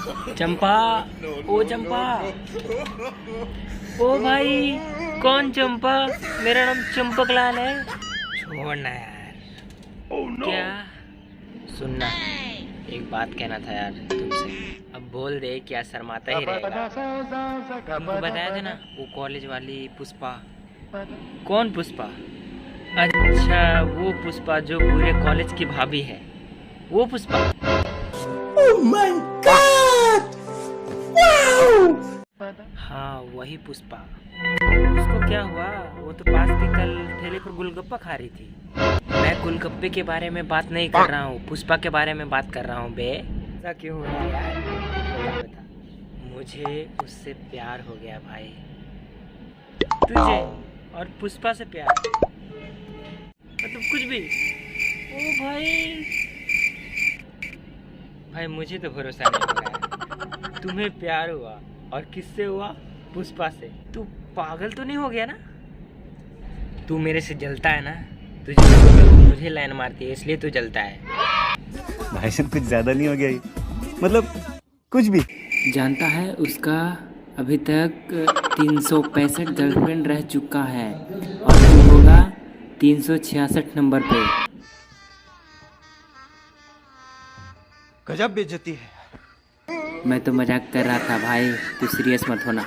चंपा, ओ चंपा, ओ भाई कौन चंपा? मेरा नाम चंपक लाल है। छोड़ना यार। क्या? सुनना, एक बात कहना था यार तुमसे। अब बोल दे, क्या शर्माता ही रहेगा? तुमको बताया था ना वो कॉलेज वाली पुष्पा। कौन पुष्पा? अच्छा, वो पुष्पा जो पूरे कॉलेज की भाभी है, वो पुष्पा। Oh my God! हाँ वही पुष्पा। उसको क्या हुआ? वो तो पास के कल ठेले पर गोलगप्पा खा रही थी। मैं गोलगप्पे के बारे में बात नहीं कर रहा हूँ, पुष्पा के बारे में बात कर रहा हूँ बे। ऐसा क्यों हो रहा है यार? बता बता। मुझे उससे प्यार हो गया भाई। तुझे और पुष्पा से प्यार? मतलब कुछ भी। ओ भाई, भाई मुझे तो भरोसा नहीं हो रहा है। तुम्हें प्यार हुआ और किससे हुआ? पुष्पा से। तू पागल तो नहीं हो गया ना? तू मेरे से जलता है ना? तुझे मुझे लाइन मारती है इसलिए तू जलता है। भाई साहब कुछ ज्यादा नहीं हो गया ये? मतलब कुछ भी। जानता है उसका अभी तक 365 गर्लफ्रेंड रह चुका है और तू होगा 366 नंबर पे। गजब बेइज्जती है। मैं तो मजाक कर रहा था भाई, तू सीरियस मत होना।